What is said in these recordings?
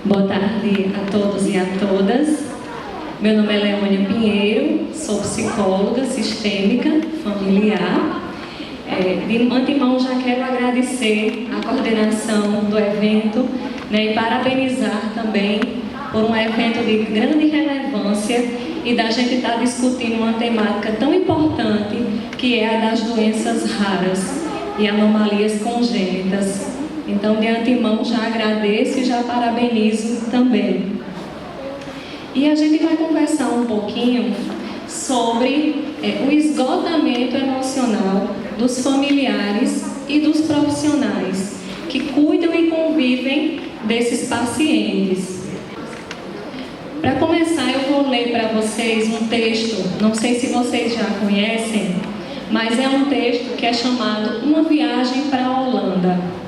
Boa tarde a todos e a todas. Meu nome é Leônia Pinheiro, sou psicóloga sistêmica familiar. De antemão já quero agradecer a coordenação do evento, e parabenizar também por um evento de grande relevância e da gente estar discutindo uma temática tão importante que é a das doenças raras e anomalias congênitas. Então, de antemão, já agradeço e já parabenizo também. E a gente vai conversar um pouquinho sobre o esgotamento emocional dos familiares e dos profissionais que cuidam e convivem desses pacientes. Para começar, eu vou ler para vocês um texto, não sei se vocês já conhecem, mas é um texto que é chamado Uma Viagem para a Holanda.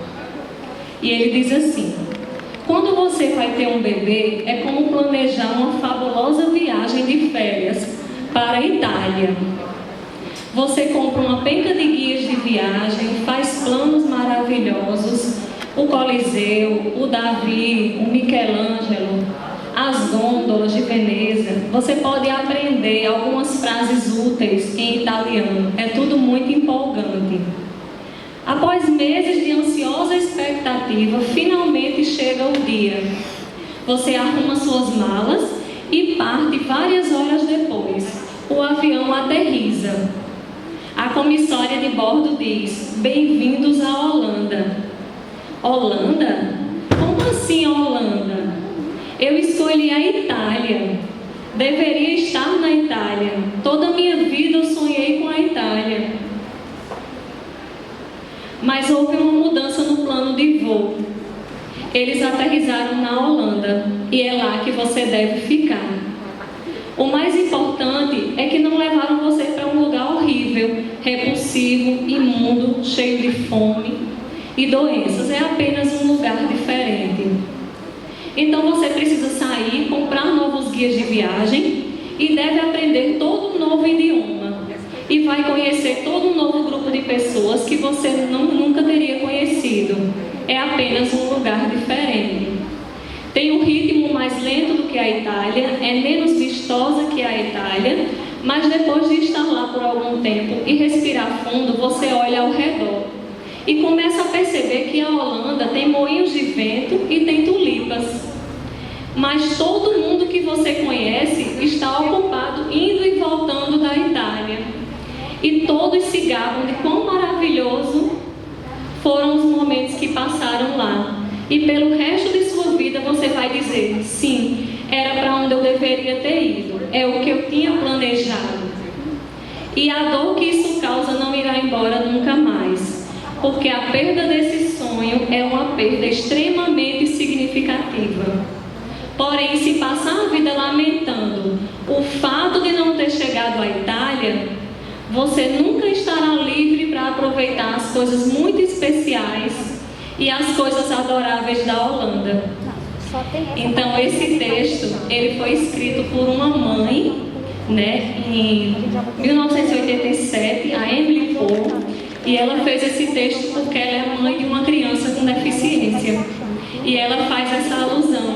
E ele diz assim: quando você vai ter um bebê, é como planejar uma fabulosa viagem de férias para a Itália. Você compra uma penca de guias de viagem, faz planos maravilhosos, o Coliseu, o Davi, o Michelangelo, as gôndolas de Veneza. Você pode aprender algumas frases úteis em italiano, é tudo muito empolgante. Após meses de ansiosa expectativa, finalmente chega o dia. Você arruma suas malas e parte várias horas depois. O avião aterriza. A comissória de bordo diz: bem-vindos à Holanda. Holanda? Como assim Holanda? Eu escolhi a Itália. Deveria estar na Itália. Toda a minha vida eu sonhei com a Itália. Mas houve uma mudança no plano de voo. Eles aterrizaram na Holanda e é lá que você deve ficar. O mais importante é que não levaram você para um lugar horrível, repulsivo, imundo, cheio de fome e doenças. É apenas um lugar diferente. Então você precisa sair, comprar novos guias de viagem e deve aprender todo um novo idioma. E vai conhecer todo um novo grupo de pessoas que você nunca teria conhecido. É apenas um lugar diferente. Tem um ritmo mais lento do que a Itália, é menos vistosa que a Itália, mas depois de estar lá por algum tempo e respirar fundo, você olha ao redor e começa a perceber que a Holanda tem moinhos de vento e tem tulipas. Mas todo mundo que você conhece está ocupado indo e voltando da Itália. E todos se gabam de quão maravilhoso foram os momentos que passaram lá. E pelo resto de sua vida você vai dizer: sim, era para onde eu deveria ter ido. É o que eu tinha planejado. E a dor que isso causa não irá embora nunca mais. Porque a perda desse sonho é uma perda extremamente significativa. Porém, se passar a vida lamentando o fato de não ter chegado à Itália, você nunca estará livre para aproveitar as coisas muito especiais e as coisas adoráveis da Holanda. Então, esse texto, ele foi escrito por uma mãe, em 1987, a Emily Poe, e ela fez esse texto porque ela é mãe de uma criança com deficiência. E ela faz essa alusão,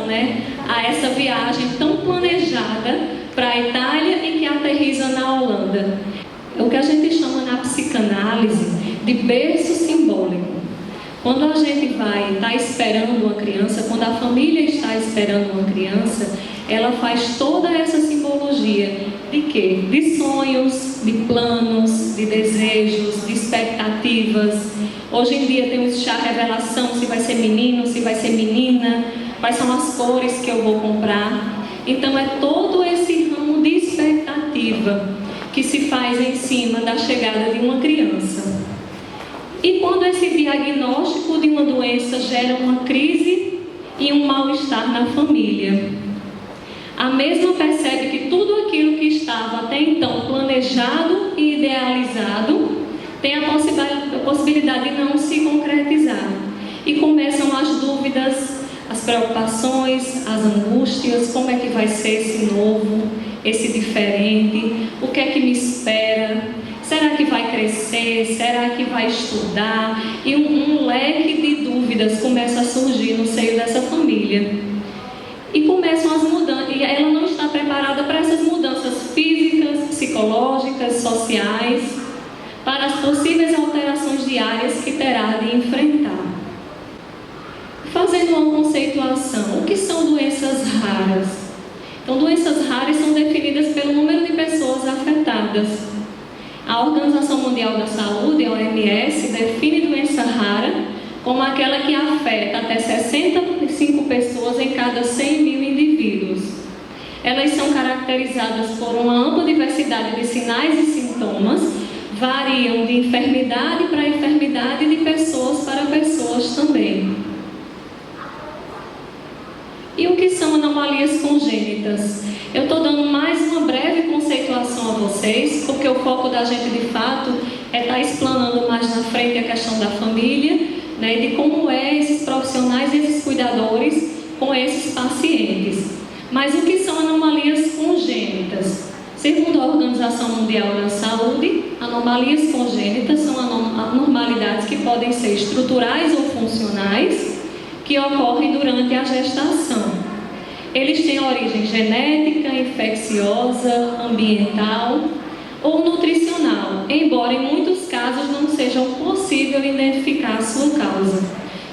a essa viagem tão planejada para a Itália e que aterriza na Holanda. O que a gente chama na psicanálise de berço simbólico. Quando a gente vai estar esperando uma criança, quando a família está esperando uma criança, ela faz toda essa simbologia de quê? De sonhos, de planos, de desejos, de expectativas. Hoje em dia tem o chá revelação, se vai ser menino, se vai ser menina, quais são as cores que eu vou comprar. Então é todo esse ramo de expectativa que se faz em cima da chegada de uma criança. E quando esse diagnóstico de uma doença gera uma crise e um mal-estar na família, a mesma percebe que tudo aquilo que estava até então planejado e idealizado tem a possibilidade de não se concretizar. E começam as dúvidas, as preocupações, as angústias: como é que vai ser esse novo, esse diferente? O que é que me espera? Será que vai crescer? Será que vai estudar? E um leque de dúvidas começa a surgir no seio dessa família. sociais, para as possíveis alterações diárias que terá de enfrentar. Fazendo uma conceituação, o que são doenças raras? Então, doenças raras são definidas pelo número de pessoas afetadas. A Organização Mundial da Saúde, a OMS, define doença rara como aquela que afeta até 65 pessoas em cada 100 mil indivíduos. Elas são caracterizadas por uma ampla diversidade de sinais e sintomas, variam de enfermidade para enfermidade e de pessoas para pessoas também. E o que são anomalias congênitas? Eu estou dando mais uma breve conceituação a vocês, porque o foco da gente, de fato, é estar explanando mais na frente a questão da família, né, de como esses profissionais e esses cuidadores com esses pacientes. Mas o que são anomalias congênitas? Segundo a Organização Mundial da Saúde, anomalias congênitas são anormalidades que podem ser estruturais ou funcionais, que ocorrem durante a gestação. Eles têm origem genética, infecciosa, ambiental ou nutricional, embora em muitos casos não seja possível identificar a sua causa.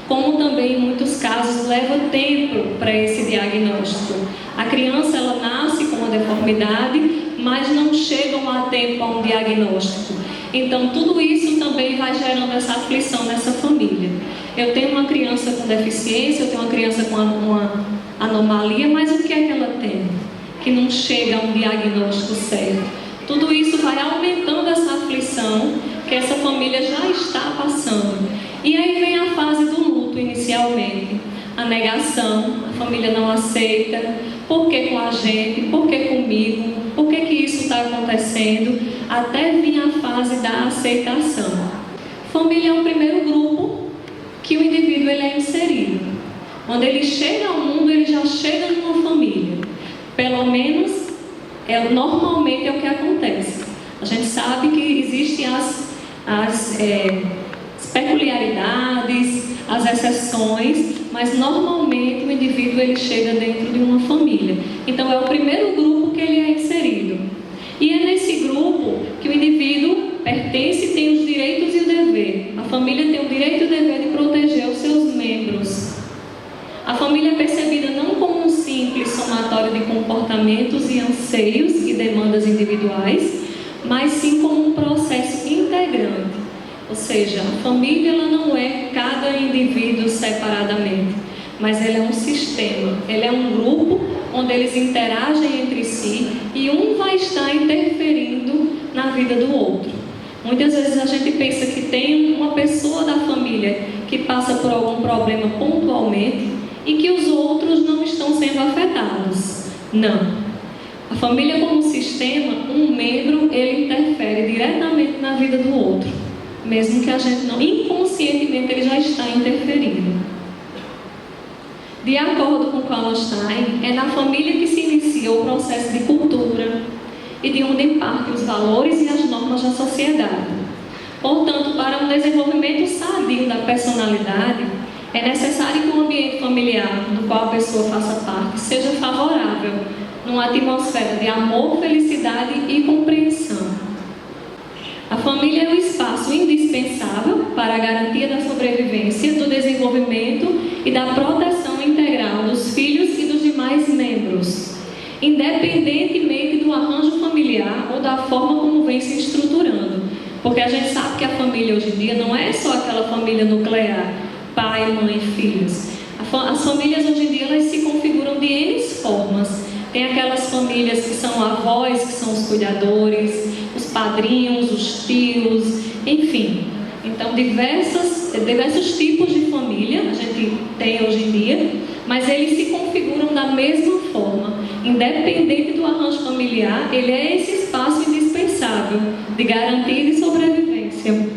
Como também em muitos casos leva tempo para esse diagnóstico. A criança ela nasce com uma deformidade, mas não chegam a tempo a um diagnóstico. Então tudo isso também vai gerando essa aflição nessa família. Eu tenho uma criança com deficiência, eu tenho uma criança com uma anomalia, mas o que é que ela tem? Que não chega a um diagnóstico certo. Tudo isso vai aumentando essa aflição que essa família já está passando. E aí vem a fase do luto inicialmente. A negação, a família não aceita. Por que com a gente? Por que comigo? Por que isso está acontecendo? Até vir a fase da aceitação. Família é o primeiro grupo que o indivíduo ele é inserido. Quando ele chega ao mundo, ele já chega numa família. Pelo menos, normalmente é o que acontece. A gente sabe que existem as peculiaridades, as exceções, mas normalmente o indivíduo ele chega dentro de uma família. Então é o primeiro grupo que ele é inserido. E é nesse grupo que o indivíduo pertence e tem os direitos e o dever. A família tem o direito e o dever de proteger os seus membros. A família é percebida não como um simples somatório de comportamentos e anseios e demandas individuais, mas sim como um processo integrante. Ou seja, a família ela não é cada indivíduo separadamente, mas ela é um sistema, ela é um grupo onde eles interagem entre si e um vai estar interferindo na vida do outro. Muitas vezes a gente pensa que tem uma pessoa da família que passa por algum problema pontualmente e que os outros não estão sendo afetados. Não. A família como sistema, um membro, ele interfere diretamente na vida do outro. Mesmo que a gente não, inconscientemente, ele já está interferindo. De acordo com Wallenstein, é na família que se inicia o processo de cultura e de onde partem os valores e as normas da sociedade. Portanto, para um desenvolvimento sadio da personalidade, é necessário que o ambiente familiar do qual a pessoa faça parte seja favorável, numa atmosfera de amor, felicidade e compreensão. A família é um espaço indispensável para a garantia da sobrevivência, do desenvolvimento e da proteção integral dos filhos e dos demais membros, independentemente do arranjo familiar ou da forma como vem se estruturando. Porque a gente sabe que a família hoje em dia não é só aquela família nuclear, pai, mãe e filhos. As famílias hoje em dia elas se configuram de N formas. Tem aquelas famílias que são avós, que são os cuidadores, os padrinhos, os tios, enfim. Então, diversos tipos de família a gente tem hoje em dia, mas eles se configuram da mesma forma. Independente do arranjo familiar, ele é esse espaço indispensável de garantia e de sobrevivência.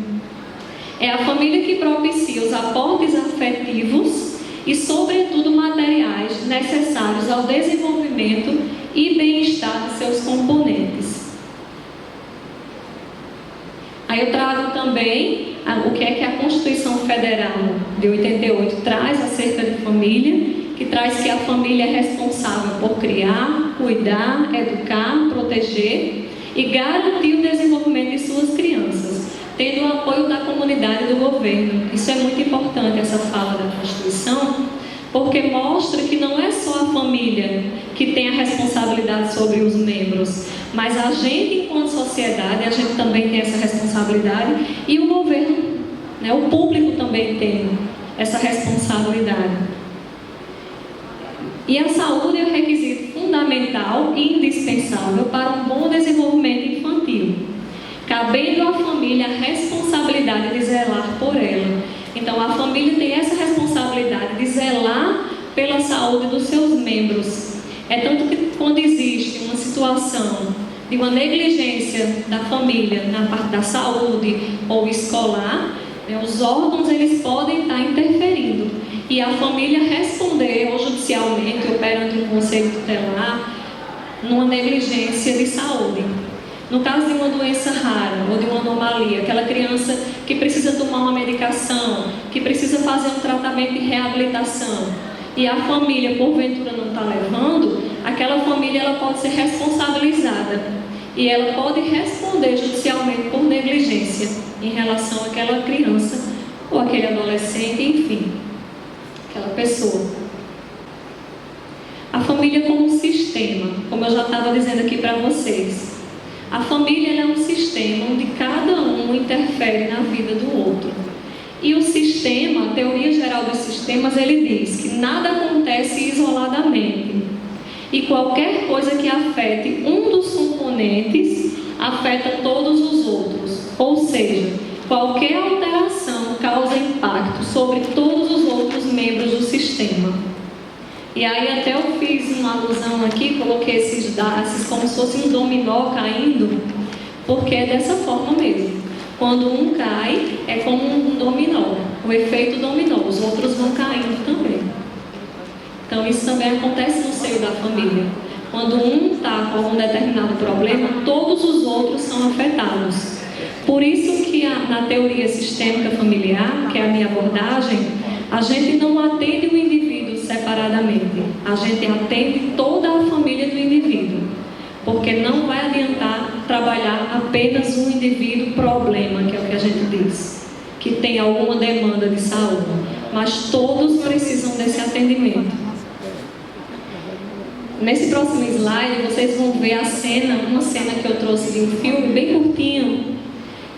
É a família que propicia os aportes afetivos e, sobretudo, materiais necessários ao desenvolvimento e bem-estar de seus componentes. Aí eu trago também o que é que a Constituição Federal de 88 traz acerca de família, que traz que a família é responsável por criar, cuidar, educar, proteger e garantir o desenvolvimento de suas crianças, tendo o apoio da comunidade e do governo. Isso é muito importante, essa fala da Constituição, porque mostra que não é só a família que tem a responsabilidade sobre os membros, mas a gente, enquanto sociedade, a gente também tem essa responsabilidade, e o governo, né, o público também tem essa responsabilidade. E a saúde é um requisito fundamental e indispensável para um bom desenvolvimento infantil, cabendo à família a responsabilidade de zelar por ela. Então, a família tem essa responsabilidade de zelar pela saúde dos seus membros. É tanto que quando existe uma situação de uma negligência da família na parte da saúde ou escolar, né, os órgãos eles podem estar interferindo e a família responder ou judicialmente ou perante um conselho tutelar numa negligência de saúde. No caso de uma doença rara ou de uma anomalia, aquela criança que precisa tomar uma medicação, que precisa fazer um tratamento de reabilitação, e a família, porventura, não está levando, aquela família ela pode ser responsabilizada e ela pode responder judicialmente por negligência em relação àquela criança ou aquele adolescente, enfim, aquela pessoa. A família como um sistema, como eu já estava dizendo aqui para vocês. A família é um sistema onde cada um interfere na vida do outro. E o sistema, a teoria geral dos sistemas, ele diz que nada acontece isoladamente. E qualquer coisa que afete um dos componentes, afeta todos os outros. Ou seja, qualquer alteração causa impacto sobre todos os outros membros do sistema. E aí até eu fiz uma alusão aqui, coloquei esses como se fosse um dominó caindo, porque é dessa forma mesmo. Quando um cai, é como um dominó, o efeito dominó, os outros vão caindo também. Então isso também acontece no seio da família. Quando um está com um determinado problema, todos os outros são afetados. Por isso que na teoria sistêmica familiar, que é a minha abordagem, a gente não atende o indivíduo separadamente, a gente atende toda a família do indivíduo, porque não vai adiantar trabalhar apenas um indivíduo problema, que é o que a gente diz, que tem alguma demanda de saúde, mas todos precisam desse atendimento. Nesse próximo slide vocês vão ver uma cena que eu trouxe de um filme bem curtinho,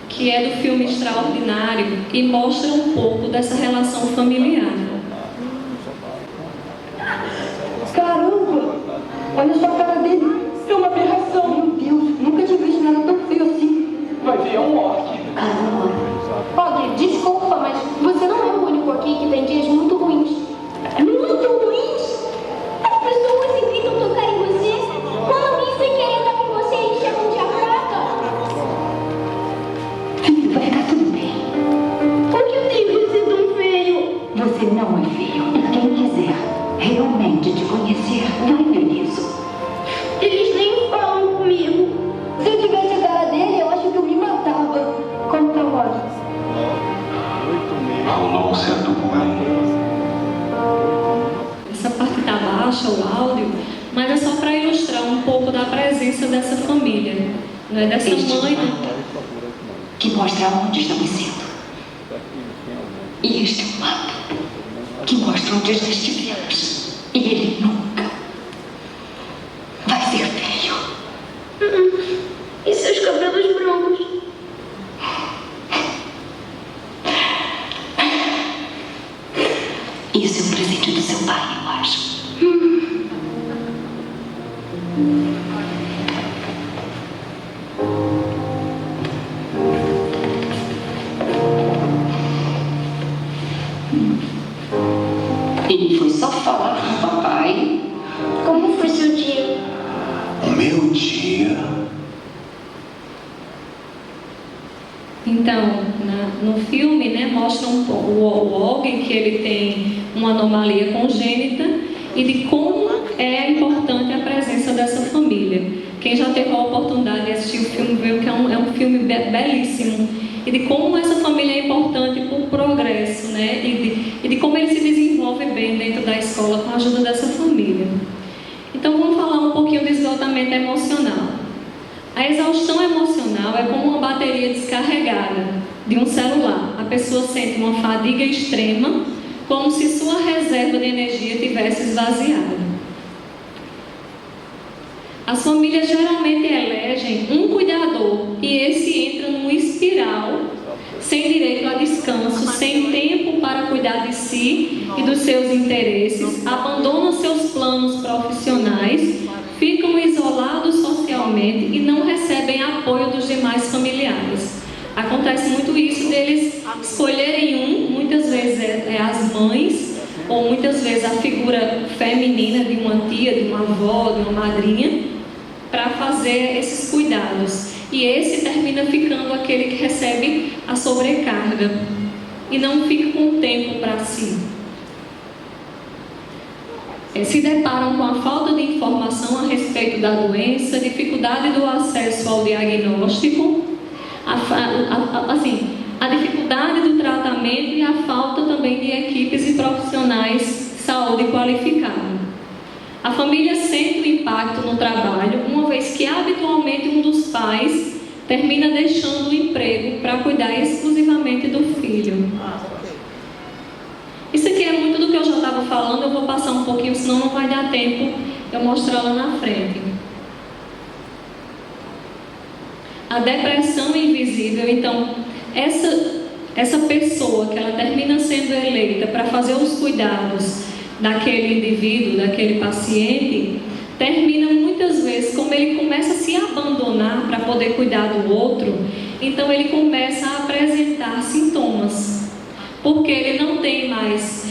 que é do filme Extraordinário, e mostra um pouco dessa relação familiar. Caramba! Olha só a cara dele. É uma aberração. Meu Deus, nunca tinha visto nada tão feio assim. Vai ver, é um orc. Caramba. Og, desculpa, mas você não é o único aqui que tem dias muito ruins. Muito ruins? As pessoas evitam tocar em você. Quando alguém se quer andar com você e chamam de abraca. Filho, vai ficar tudo bem. Por que eu tenho que ser tão feio? Você não é feio. E quem quiser realmente te conhecer, vai ver isso. Eles nem falam comigo. Se eu tivesse a cara dele, eu acho que eu me matava. Como tá o ódio? Rolou um certo ruim. Essa parte está baixa, o áudio, mas é só para ilustrar um pouco da presença dessa família, não é? Dessa mãe. Que mostra onde estamos sendo. E este é um mapa que mostra onde já estivemos. E ele nunca vai ser feio. E seus cabelos brancos? Isso é um presente do seu pai, eu acho. Ele foi só falar com o papai. Como foi seu dia? O meu dia. Então, no filme, né, mostra um pouco o Og, que ele tem uma anomalia congênita, e de como é importante a presença dessa família. Quem já teve a oportunidade de assistir o filme viu que é um filme belíssimo, e de como essa família é importante para o progresso, né, e de como ele se desenvolve bem dentro da escola com a ajuda dessa família. Então vamos falar um pouquinho do esgotamento emocional. A exaustão emocional é como uma bateria descarregada de um celular. A pessoa sente uma fadiga extrema, como se sua reserva de energia tivesse esvaziado. As famílias geralmente elegem um cuidador e esse entra numa espiral, sem direito a descanso, sem tempo para cuidar de si e dos seus interesses, abandonam seus planos profissionais, ficam isolados socialmente e não recebem apoio dos demais familiares. Acontece muito isso deles escolherem muitas vezes é as mães, ou muitas vezes a figura feminina de uma tia, de uma avó, de uma madrinha, para fazer esses cuidados. E esse termina ficando aquele que recebe a sobrecarga e não fica com tempo para si. Se deparam com a falta de informação a respeito da doença, dificuldade do acesso ao diagnóstico, a dificuldade do tratamento e a falta também de equipes e profissionais de saúde qualificados. A família sente o impacto no trabalho, uma vez que habitualmente um dos pais termina deixando o emprego para cuidar exclusivamente do filho. Isso aqui é muito do que eu já estava falando, eu vou passar um pouquinho, senão não vai dar tempo eu mostrar lá na frente. A depressão invisível, então, essa pessoa que ela termina sendo eleita para fazer os cuidados daquele indivíduo, daquele paciente, termina muitas vezes, como ele começa a se abandonar para poder cuidar do outro, então ele começa a apresentar sintomas, porque ele não tem mais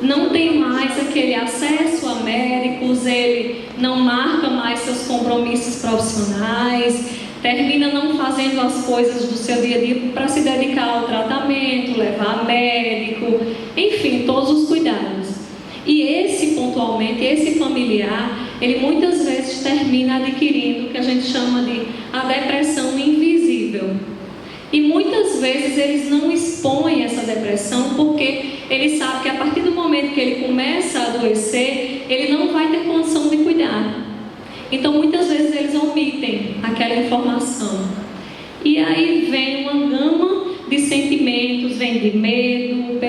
não tem mais aquele acesso a médicos, ele não marca mais seus compromissos profissionais, termina não fazendo as coisas do seu dia a dia para se dedicar ao tratamento, levar médico, enfim, todos os cuidados. E esse, pontualmente, esse familiar, ele muitas vezes termina adquirindo o que a gente chama de a depressão invisível. E muitas vezes eles não expõem essa depressão porque ele sabe que a partir do momento que ele começa a adoecer, ele não vai ter condição de cuidar. Então muitas vezes eles omitem aquela informação. E aí vem uma gama de sentimentos, vem de medo,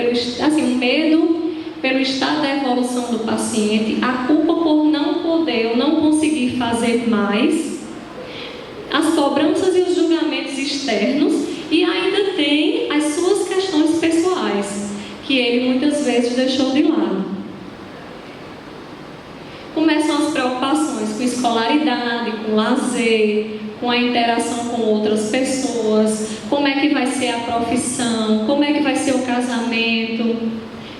medo pelo estado da evolução do paciente, a culpa por não poder ou não conseguir fazer mais, as cobranças e os julgamentos externos, e ainda tem as suas questões pessoais, que ele muitas vezes deixou de lado. Começam as preocupações com escolaridade, com lazer, com a interação com outras pessoas, como é que vai ser a profissão, como é que vai ser o casamento.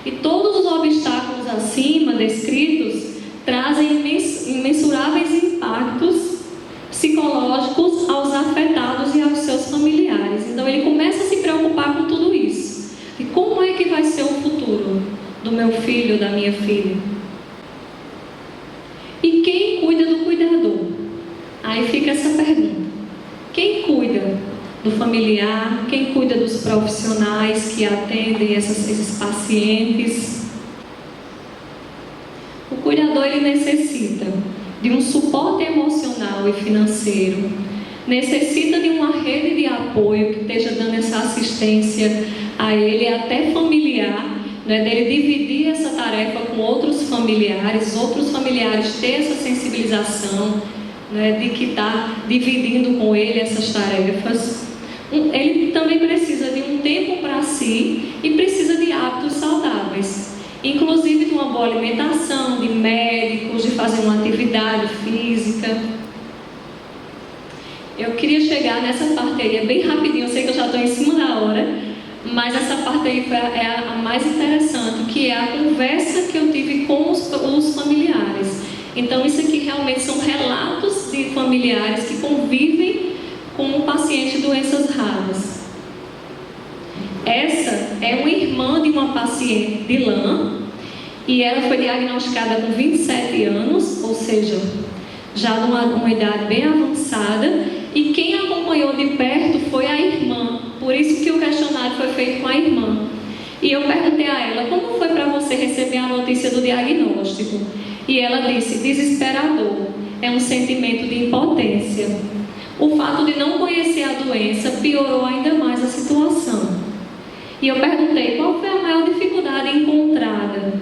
E todos os obstáculos acima descritos trazem imensuráveis impactos psicológicos aos afetados e aos seus familiares. Então ele começa a se preocupar com tudo isso. E como é que vai ser o futuro do meu filho, da minha filha? E quem cuida do cuidador? Aí fica essa pergunta. Quem cuida do familiar? Quem cuida dos profissionais que atendem esses pacientes? O cuidador, ele necessita de um suporte emocional e financeiro, necessita de uma rede de apoio que esteja dando essa assistência a ele, até familiar, né, dele dividir essa tarefa com outros familiares ter essa sensibilização, né, de que está dividindo com ele essas tarefas. Ele também precisa de um tempo para si e precisa de hábitos saudáveis, inclusive de uma boa alimentação, de médicos, de fazer uma atividade física. Eu queria chegar nessa parte aí, é bem rapidinho, eu sei que eu já estou em cima da hora, mas essa parte aí é a mais interessante, que é a conversa que eu tive com os familiares. Então isso aqui realmente são relatos de familiares que convivem com um paciente de doenças raras. Essa é uma irmã de uma paciente de LAM e ela foi diagnosticada com 27 anos, ou seja, já numa idade bem avançada, e quem acompanhou de perto foi a irmã, por isso que o questionário foi feito com a irmã. E eu perguntei a ela, como foi para você receber a notícia do diagnóstico? E ela disse, desesperador. é um sentimento de impotência. O fato de não conhecer a doença piorou ainda mais a situação. E eu perguntei qual foi a maior dificuldade encontrada.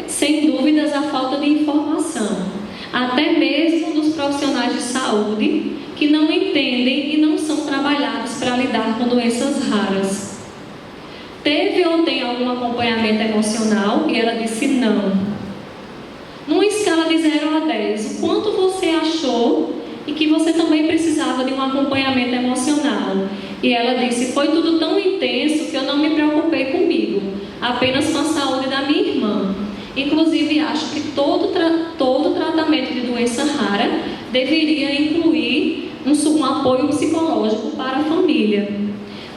Sem dúvidas, a falta de informação, até mesmo dos profissionais de saúde, que não entendem e não são trabalhados para lidar com doenças raras. Teve ou tem algum acompanhamento emocional? E ela disse não. Numa escala de 0 a 10, o quanto você achou e que você também precisava de um acompanhamento emocional? E ela disse, foi tudo tão intenso que eu não me preocupei comigo, apenas com a saúde da minha irmã. Inclusive, acho que todo tratamento de doença rara deveria incluir um apoio psicológico para a família.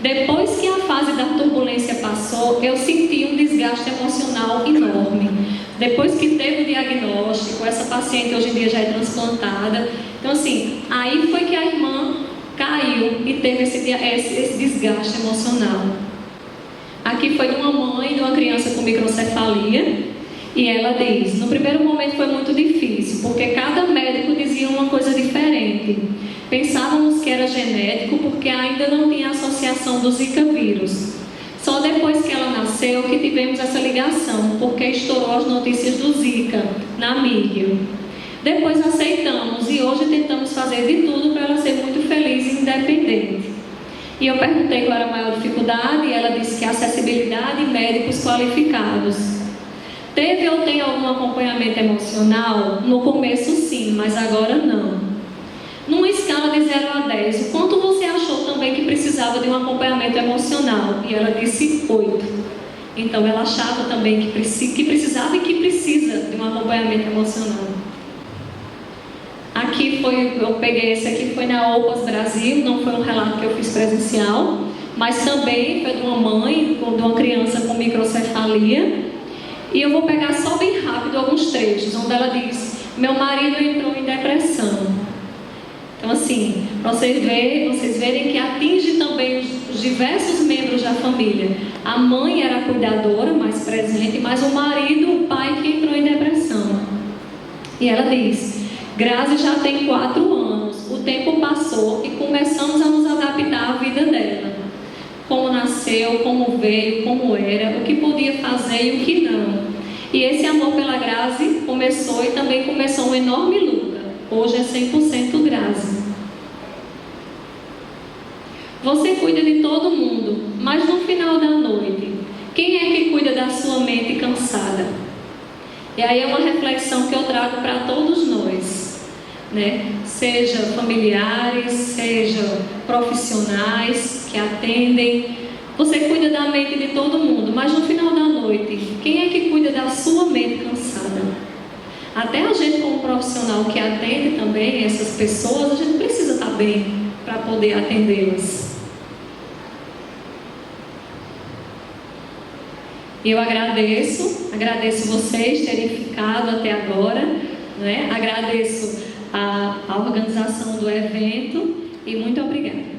Depois que a fase da turbulência passou, eu senti um desgaste emocional enorme. Depois que teve o diagnóstico, essa paciente hoje em dia já é transplantada. Então, assim, aí foi que a irmã caiu e teve esse desgaste emocional. Aqui foi de uma mãe de uma criança com microcefalia. E ela diz, no primeiro momento foi muito difícil, porque cada médico dizia uma coisa diferente. Pensávamos que era genético, porque ainda não tinha associação do Zika vírus. Só depois que ela nasceu que tivemos essa ligação, porque estourou as notícias do Zika na mídia. Depois aceitamos e hoje tentamos fazer de tudo para ela ser muito feliz e independente. E eu perguntei qual era a maior dificuldade e ela disse que a acessibilidade e médicos qualificados. Teve ou tem algum acompanhamento emocional? No começo sim, mas agora não. Numa escala de 0 a 10, o quanto você achou também que precisava de um acompanhamento emocional? E ela disse 8. Então ela achava também que precisava e que precisa de um acompanhamento emocional. Aqui eu peguei esse aqui, foi na OPAS Brasil, não foi um relato que eu fiz presencial, mas também foi de uma mãe, de uma criança com microcefalia. E eu vou pegar só bem rápido alguns trechos, onde ela diz, meu marido entrou em depressão. Então assim, para vocês verem que atinge também os diversos membros da família. A mãe era a cuidadora, mais presente, mas o marido, o pai que entrou em depressão. E ela diz, Grazi já tem 4 anos, o tempo passou e começamos a nos adaptar à vida dela. Como nasceu, como veio, como era, o que podia fazer e o que não. E esse amor pela Grazi começou e também começou uma enorme luta. Hoje é 100% Grazi. Você cuida de todo mundo, mas no final da noite, quem é que cuida da sua mente cansada? E aí é uma reflexão que eu trago para todos nós, né? Seja familiares, seja profissionais que atendem. Você cuida da mente de todo mundo, mas no final da noite, quem é que cuida da sua mente cansada? Até a gente como profissional que atende também essas pessoas, a gente precisa estar bem para poder atendê-las. E eu agradeço vocês terem ficado até agora, né? Agradeço a organização do evento e muito obrigada.